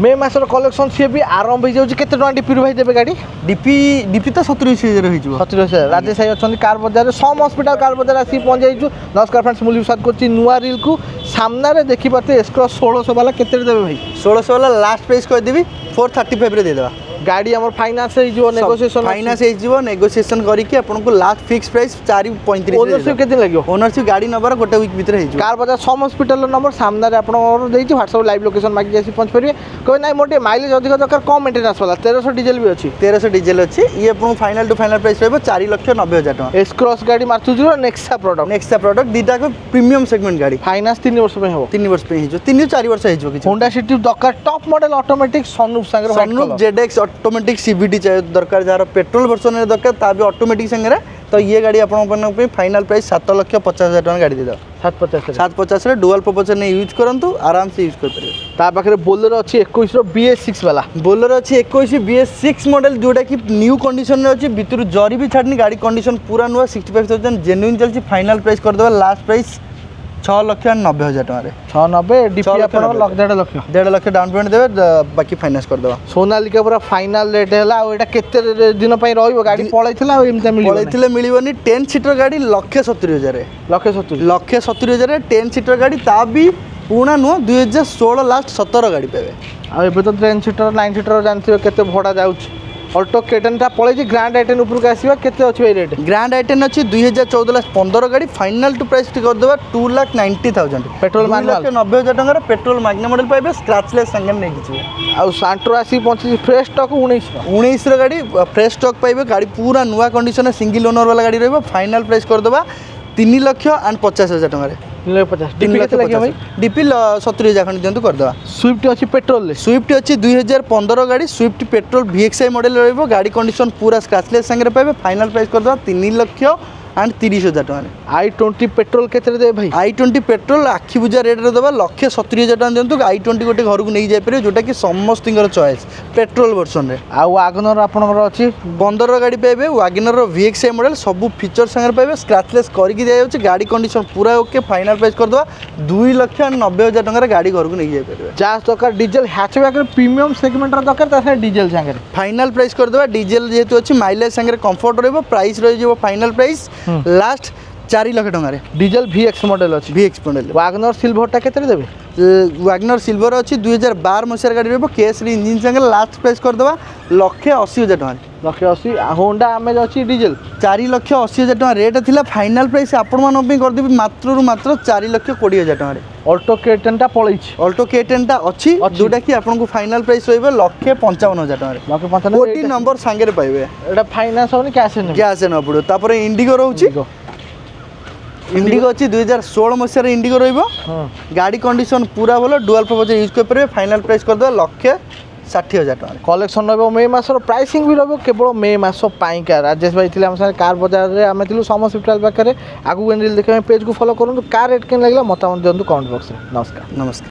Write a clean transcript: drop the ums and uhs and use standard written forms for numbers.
मे मासर collection सी भी आरंभ हो जाऊँ केते टका डीपी भाई देबे गाड़ी डीपी तो 70,000 हो 70,000 राजेश भाई अच्छा कार बजार सम हस्पिटाल कार बजार आसी पहुँच जाइए। नमस्कार फ्रेंड्स मुझे स्वागत करछि नुआ रील को सामने देखि पाते S-Cross 1600 वाला केते देबे भाई 1600 वाला लास्ट प्राइस कह देबी 435 रे दे देबा। गाड़ी हमर फाइनांस हे जो नेगोशिएशन फाइनांस हे जो नेगोशिएशन करी कि आपन को लास्ट फिक्स प्राइस 435 ओनरशिप केते लागो ओनरशिप गाड़ी नंबर गोटे वीक भीतर हे जो कार बजार सम हस्पिटाल नंबर सामने आपन और देछि WhatsApp लाइव लोकेशन मागी जासी पहुंच परिए कोइ नाही मोटे माइलेज अधिक दरकार कम मेंटेनेंस वाला 1300 डीजल भी अछि 1300 डीजल अछि ये आपन फाइनल टू फाइनल प्राइस रहबो 4,90,000 टका। S-Cross गाड़ी मारतु जो नेक्सा प्रोडक्ट दीटा को प्रीमियम सेगमेंट गाड़ी फाइनांस 3 वर्ष पे हो 3 वर्ष पे हे जो 3 4 वर्ष हे जो कि Honda City दरकार टॉप मॉडल ऑटोमेटिक सनरूफ संगे सनरूफ ZX ऑटोमेटिक CVT चाहिए दरकार जार पेट्रोल वर्जन रे दरकार ता भी ऑटोमेटिक संगे तो ये गाड़ी आपन पे फाइनल प्राइस 7,50,000 टका गाड़ी दे दो 750 रे डुअल पर्पस ने यूज करंतु आराम से यूज कर परियो। ता पाखरे बोलेरो अछि 21 रो BS6 वाला बोलेरो अछि 21 BS6 मॉडल जोटा कि न्यू कंडीशन रे अछि भितर जरी भी छाडनी गाड़ी कंडीशन पूरा नुआ 65,000 जेन्युइन चलछि फाइनल प्राइस कर देबा लास्ट प्राइस 6,90,000 टका रे 690 डीपी आपन 1.5 लाख डाउन पेमेंट देबे बाकी फाइनेंस कर देबा। सोनालिका पूरा फाइनल रेट हैला आ एटा केते दिन पई रहइबो गाड़ी पळैथिला आ एमता मिलिबो पळैथिले मिलिबोनी 10 सीटर गाड़ी 1,70,000 रे 1,70,000 रे 10 सीटर गाड़ी ता भी पुणा नुआ 2016 लास्ट 17 गाड़ी पेबे आ एबे तो 10 सीटर 9 सीटर जानथिबे केते भड़ा जाउछ अल्टो केटन टा पळै ग्रैंड आइटेन ऊपर का आसीबा केते अछि भाई रेट ग्रैंड आइटेन अछि 2014 लास्ट 15 गाड़ी फाइनल टू प्राइस कर देबा 2,90,000 पेट्रोल मैनुअल 90,000 टका रे पेट्रोल मैग्ना मॉडल पाइबे स्क्रैचलेस संगे नै किछि आ सांट्रो आसी पहुंची फ्रेश स्टॉक 19 रो गाड़ी फ्रेश स्टॉक पाइबे गाड़ी पूरा नुआ कंडीशन सिंगल ओनर वाला गाड़ी रहबो फाइनल प्राइस कर देबा 3,50,000 टका रे 3,50,000 डीपी 70,000 खंड दिंतु कर देबा। स्विफ्ट अछि पेट्रोल स्विफ्ट अछि 2015 गाड़ी स्विफ्ट पेट्रोल VXI मॉडल रहबो गाड़ी कंडीशन पूरा स्क्रैचलेस संगे पाइबे फाइनल प्राइस कर देबा 3,30,000 टका रे। i20 पेट्रोल केते दे भाई i20 पेट्रोल आखि बुझा रेट रे देबा 1,70,000 टका दिंतु i20 गोटे घर को नै जाय परियो जोटा कि समस्तिंगर चॉइस पेट्रोल वर्जन रे। आ वागनर आपनकर अछि 15 गाड़ी पाइबे वागनर रो VXI मॉडल सब फीचर संगे पाइबे स्क्रैचलेस करिक दिया जाउछि गाड़ी कंडीशन पूरा ओके फाइनल प्राइस कर देबा 2,90,000 टका रे गाड़ी घर को नै जाय परियो। जास दरकार डीजल हैचबैक रे प्रीमियम सेगमेंट रो दरकार तासे डीजल संगे फाइनल प्राइस कर देबा डीजल जेतु अछि माइलेज संगे कंफर्ट रहबो प्राइस रहि जेबो फाइनल प्राइस लास्ट 4 लाख टका रे। डीजल VX मॉडल अछि VX मॉडल वागनर सिल्वर टा केते देबे वागनर सिल्वर अछि 2012 मसिया गाड़ी रहबो केस रे इंजन संगे लास्ट प्राइस कर देबा 1,80,000 टका 1,80,000 होंडा अमेज अछि डीजल 4,80,000 टका रेट थिला फाइनल प्राइस आपण मान पे कर देबी मात्र 4,20,000 टका रे। अल्टो K10 टा पळैछि अल्टो K10 टा अछि जोटा कि आपन को फाइनल प्राइस रहबे 1,55,000 टका रे 1,55,000 कोटी नंबर संगे रे पाइबे एटा फाइनांस होनी कैश न पड़ो तापर इंडिगो रहउछि इंडिगो अच्छी 2016 मसीह इंडिगो रहिबो गाड़ी कंडीशन पूरा भलो डुअल पर्पस यूज कर परिबे फाइनल प्राइस कर दो 1,60,000 टका कलेक्शन रहबो मे मासर प्राइसिंग भी रहबो केवल मे मास पाई का राजेश भाई थिले हम सारे कार बाजार रे आमे थिलु सम हॉस्पिटल पाखरे आगु रील देखे पेज को फॉलो करन कार रेट केन लागला मतामत दियंतु कमेंट बॉक्स रे। नमस्कार।